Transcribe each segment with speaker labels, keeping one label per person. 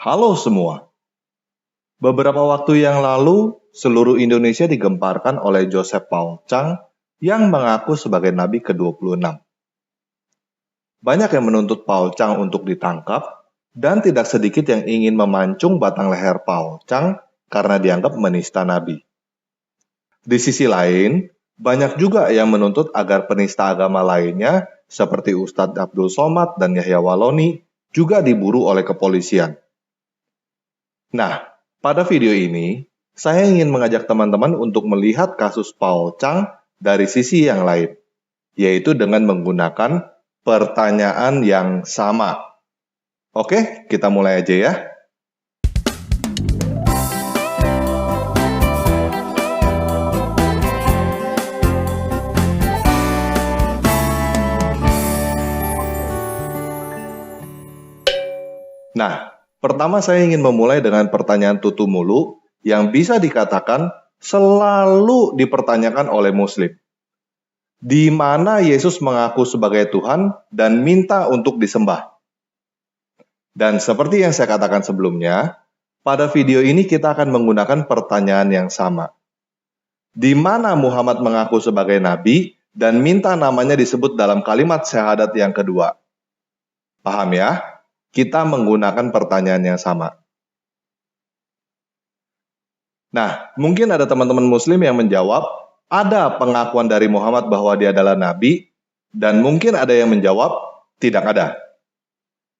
Speaker 1: Halo semua. Beberapa waktu yang lalu, seluruh Indonesia digemparkan oleh Joseph Paul Chang yang mengaku sebagai Nabi ke-26. Banyak yang menuntut Paul Chang untuk ditangkap, dan tidak sedikit yang ingin memancung batang leher Paul Chang karena dianggap menista Nabi. Di sisi lain, banyak juga yang menuntut agar penista agama lainnya seperti Ustadz Abdul Somad dan Yahya Waloni juga diburu oleh kepolisian. Nah, pada video ini, saya ingin mengajak teman-teman untuk melihat kasus Paul Chang dari sisi yang lain, yaitu dengan menggunakan pertanyaan yang sama. Oke, kita mulai aja ya. Nah, pertama saya ingin memulai dengan pertanyaan tutu mulu yang bisa dikatakan selalu dipertanyakan oleh Muslim. Di mana Yesus mengaku sebagai Tuhan dan minta untuk disembah? Dan seperti yang saya katakan sebelumnya, pada video ini kita akan menggunakan pertanyaan yang sama. Di mana Muhammad mengaku sebagai Nabi dan minta namanya disebut dalam kalimat syahadat yang kedua? Paham ya? Kita menggunakan pertanyaan yang sama. Nah, mungkin ada teman-teman Muslim yang menjawab, ada pengakuan dari Muhammad bahwa dia adalah Nabi, dan mungkin ada yang menjawab, tidak ada.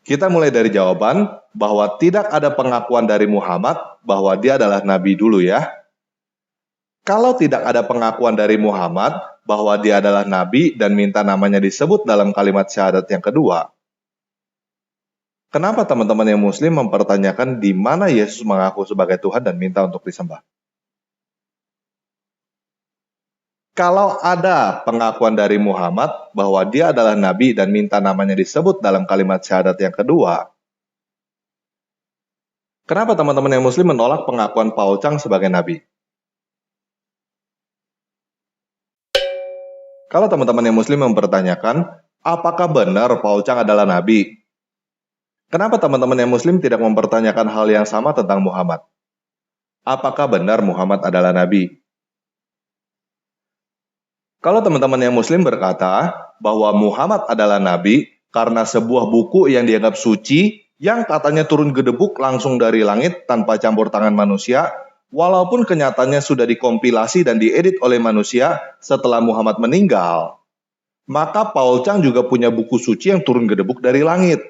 Speaker 1: Kita mulai dari jawaban bahwa tidak ada pengakuan dari Muhammad bahwa dia adalah Nabi dulu ya. Kalau tidak ada pengakuan dari Muhammad bahwa dia adalah Nabi dan minta namanya disebut dalam kalimat syahadat yang kedua, kenapa teman-teman yang Muslim mempertanyakan di mana Yesus mengaku sebagai Tuhan dan minta untuk disembah? Kalau ada pengakuan dari Muhammad bahwa dia adalah Nabi dan minta namanya disebut dalam kalimat syahadat yang kedua, kenapa teman-teman yang Muslim menolak pengakuan Paul Chang sebagai Nabi? Kalau teman-teman yang Muslim mempertanyakan, apakah benar Paul Chang adalah Nabi? Kenapa teman-teman yang Muslim tidak mempertanyakan hal yang sama tentang Muhammad? Apakah benar Muhammad adalah Nabi? Kalau teman-teman yang Muslim berkata bahwa Muhammad adalah Nabi karena sebuah buku yang dianggap suci yang katanya turun gedebuk langsung dari langit tanpa campur tangan manusia, walaupun kenyataannya sudah dikompilasi dan diedit oleh manusia setelah Muhammad meninggal, maka Paul Chang juga punya buku suci yang turun gedebuk dari langit.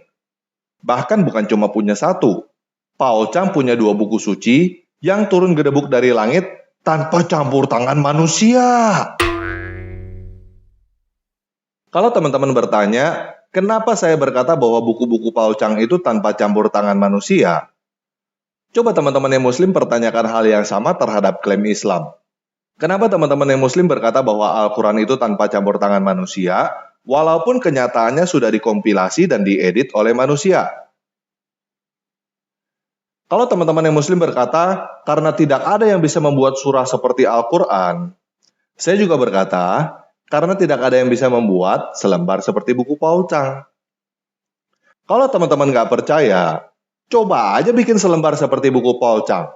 Speaker 1: Bahkan bukan cuma punya satu, Paul Chang punya 2 buku suci yang turun gedebuk dari langit tanpa campur tangan manusia. Kalau teman-teman bertanya, kenapa saya berkata bahwa buku-buku Paul Chang itu tanpa campur tangan manusia? Coba teman-teman yang Muslim pertanyakan hal yang sama terhadap klaim Islam. Kenapa teman-teman yang Muslim berkata bahwa Al-Quran itu tanpa campur tangan manusia, walaupun kenyataannya sudah dikompilasi dan diedit oleh manusia? Kalau teman-teman yang Muslim berkata, karena tidak ada yang bisa membuat surah seperti Al-Quran, saya juga berkata, karena tidak ada yang bisa membuat selembar seperti buku Paul Chang. Kalau teman-teman nggak percaya, coba aja bikin selembar seperti buku Paul Chang.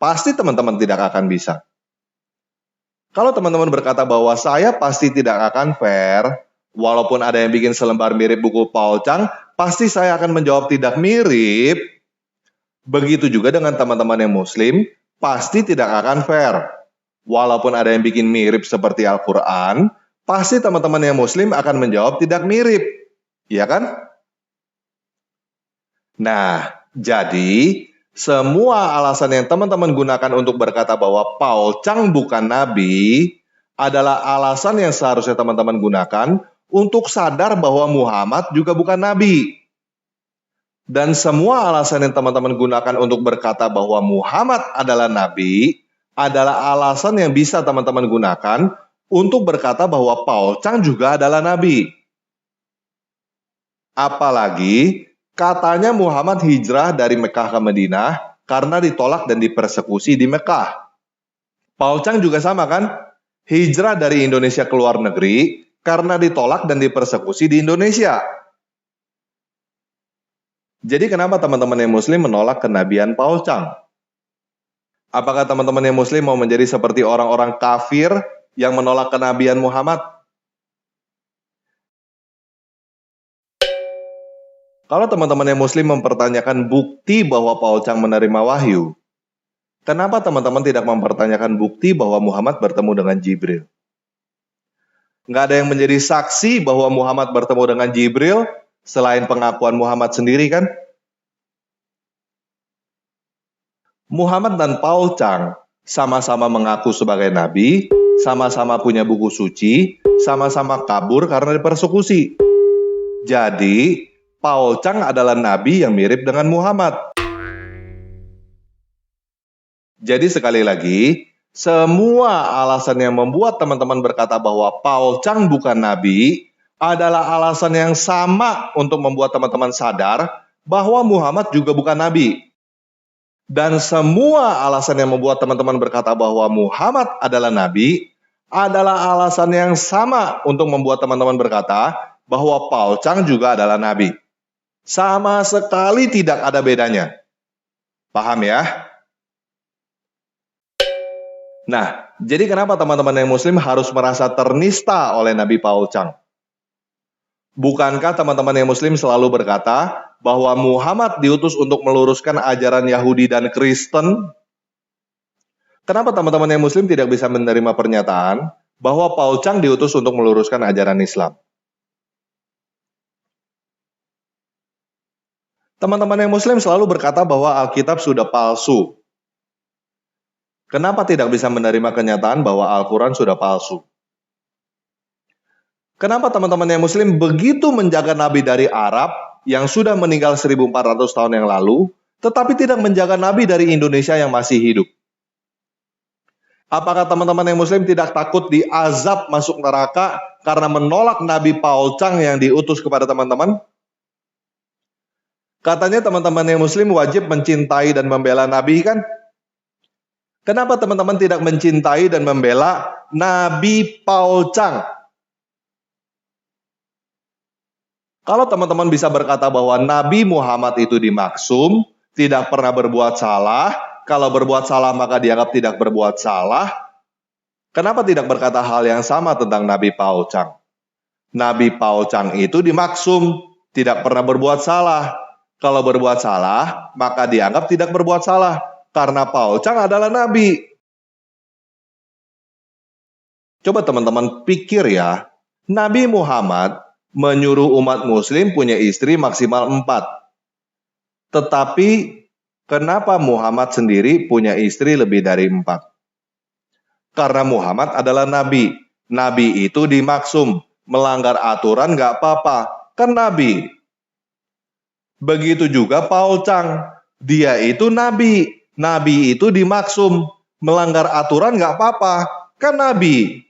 Speaker 1: Pasti teman-teman tidak akan bisa. Kalau teman-teman berkata bahwa saya pasti tidak akan fair, walaupun ada yang bikin selembar mirip buku Paul Chang, pasti saya akan menjawab tidak mirip. Begitu juga dengan teman-teman yang Muslim, pasti tidak akan fair. Walaupun ada yang bikin mirip seperti Al-Quran, pasti teman-teman yang Muslim akan menjawab tidak mirip. Iya kan? Nah, jadi semua alasan yang teman-teman gunakan untuk berkata bahwa Paul Chang bukan Nabi adalah alasan yang seharusnya teman-teman gunakan untuk sadar bahwa Muhammad juga bukan Nabi. Dan semua alasan yang teman-teman gunakan untuk berkata bahwa Muhammad adalah Nabi adalah alasan yang bisa teman-teman gunakan untuk berkata bahwa Paul Chang juga adalah Nabi. Apalagi katanya Muhammad hijrah dari Mekah ke Madinah karena ditolak dan dipersekusi di Mekah. Paul Chang juga sama kan? Hijrah dari Indonesia ke luar negeri karena ditolak dan dipersekusi di Indonesia. Jadi kenapa teman-teman yang muslim menolak kenabian Paul Chang? Apakah teman-teman yang muslim mau menjadi seperti orang-orang kafir yang menolak kenabian Muhammad? Kalau teman-teman yang muslim mempertanyakan bukti bahwa Paul Chang menerima wahyu, kenapa teman-teman tidak mempertanyakan bukti bahwa Muhammad bertemu dengan Jibril? Nggak ada yang menjadi saksi bahwa Muhammad bertemu dengan Jibril selain pengakuan Muhammad sendiri kan? Muhammad dan Paul Chang sama-sama mengaku sebagai nabi, sama-sama punya buku suci, sama-sama kabur karena dipersekusi. Jadi, Paul Chang adalah nabi yang mirip dengan Muhammad. Jadi sekali lagi, semua alasan yang membuat teman-teman berkata bahwa Paul Chang bukan nabi adalah alasan yang sama untuk membuat teman-teman sadar bahwa Muhammad juga bukan nabi. Dan semua alasan yang membuat teman-teman berkata bahwa Muhammad adalah nabi adalah alasan yang sama untuk membuat teman-teman berkata bahwa Paul Chang juga adalah nabi. Sama sekali tidak ada bedanya. Paham ya? Nah, jadi kenapa teman-teman yang muslim harus merasa ternista oleh Nabi Paul Chang? Bukankah teman-teman yang muslim selalu berkata bahwa Muhammad diutus untuk meluruskan ajaran Yahudi dan Kristen? Kenapa teman-teman yang muslim tidak bisa menerima pernyataan bahwa Paul Chang diutus untuk meluruskan ajaran Islam? Teman-teman yang muslim selalu berkata bahwa Alkitab sudah palsu. Kenapa tidak bisa menerima kenyataan bahwa Al-Quran sudah palsu? Kenapa teman-teman yang muslim begitu menjaga nabi dari Arab yang sudah meninggal 1400 tahun yang lalu, tetapi tidak menjaga nabi dari Indonesia yang masih hidup? Apakah teman-teman yang muslim tidak takut diazab masuk neraka karena menolak Nabi Paul Chang yang diutus kepada teman-teman? Katanya teman-teman yang muslim wajib mencintai dan membela nabi kan? Kenapa teman-teman tidak mencintai dan membela Nabi Paul Chang? Kalau teman-teman bisa berkata bahwa Nabi Muhammad itu dimaksum, tidak pernah berbuat salah, kalau berbuat salah maka dianggap tidak berbuat salah, kenapa tidak berkata hal yang sama tentang Nabi Paul Chang? Nabi Paul Chang itu dimaksum, tidak pernah berbuat salah. Kalau berbuat salah, maka dianggap tidak berbuat salah, karena Paul Chang adalah Nabi. Coba teman-teman pikir ya, Nabi Muhammad menyuruh umat muslim punya istri maksimal 4. Tetapi kenapa Muhammad sendiri punya istri lebih dari 4? Karena Muhammad adalah nabi. Nabi itu dimaksum. Melanggar aturan nggak apa-apa. Kan nabi. Begitu juga Paul Chang. Dia itu nabi. Nabi itu dimaksum. Melanggar aturan nggak apa-apa. Kan nabi.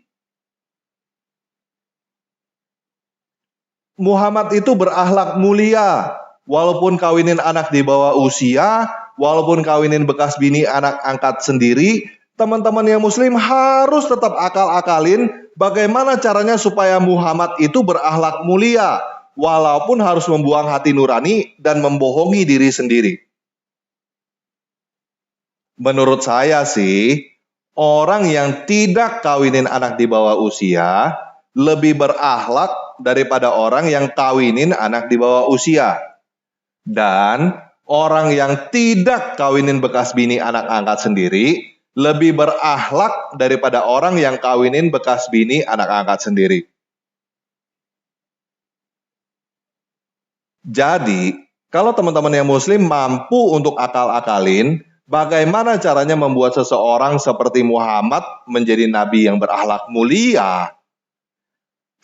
Speaker 1: Muhammad itu berakhlak mulia, walaupun kawinin anak di bawah usia, walaupun kawinin bekas bini anak angkat sendiri, teman-teman yang muslim harus tetap akal-akalin bagaimana caranya supaya Muhammad itu berakhlak mulia, walaupun harus membuang hati nurani dan membohongi diri sendiri. Menurut saya sih, orang yang tidak kawinin anak di bawah usia lebih berakhlak daripada orang yang kawinin anak di bawah usia. Dan orang yang tidak kawinin bekas bini anak angkat sendiri lebih berakhlak daripada orang yang kawinin bekas bini anak angkat sendiri. Jadi, kalau teman-teman yang muslim mampu untuk akal-akalin bagaimana caranya membuat seseorang seperti Muhammad menjadi nabi yang berakhlak mulia,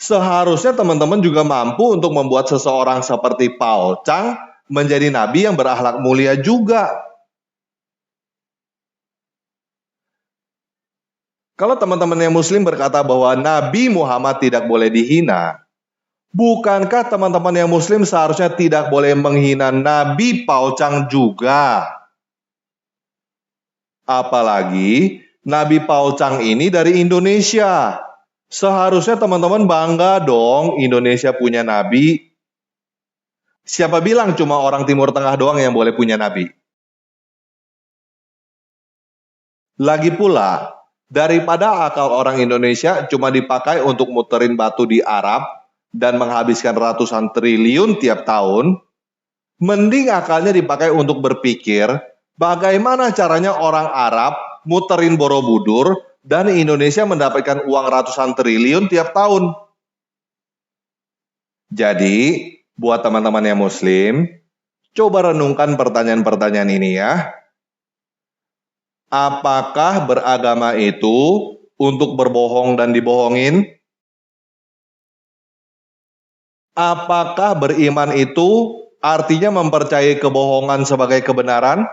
Speaker 1: seharusnya teman-teman juga mampu untuk membuat seseorang seperti Paul Chang menjadi nabi yang berakhlak mulia juga. Kalau teman-teman yang muslim berkata bahwa Nabi Muhammad tidak boleh dihina, bukankah teman-teman yang muslim seharusnya tidak boleh menghina Nabi Paul Chang juga? Apalagi Nabi Paul Chang ini dari Indonesia. Seharusnya teman-teman bangga dong Indonesia punya nabi. Siapa bilang cuma orang Timur Tengah doang yang boleh punya nabi? Lagi pula, daripada akal orang Indonesia cuma dipakai untuk muterin batu di Arab dan menghabiskan ratusan triliun tiap tahun, mending akalnya dipakai untuk berpikir bagaimana caranya orang Arab muterin Borobudur dan Indonesia mendapatkan uang ratusan triliun tiap tahun. Jadi, buat teman-teman yang Muslim, coba renungkan pertanyaan-pertanyaan ini ya. Apakah beragama itu untuk berbohong dan dibohongin? Apakah beriman itu artinya mempercayai kebohongan sebagai kebenaran?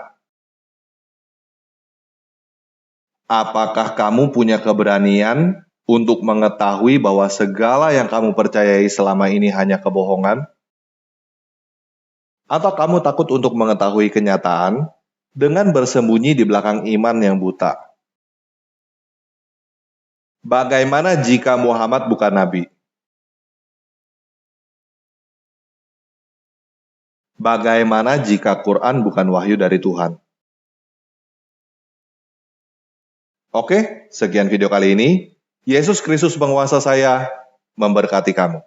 Speaker 1: Apakah kamu punya keberanian untuk mengetahui bahwa segala yang kamu percayai selama ini hanya kebohongan? Atau kamu takut untuk mengetahui kenyataan dengan bersembunyi di belakang iman yang buta? Bagaimana jika Muhammad bukan nabi? Bagaimana jika Quran bukan wahyu dari Tuhan? Oke, sekian video kali ini. Yesus Kristus penguasa saya memberkati kamu.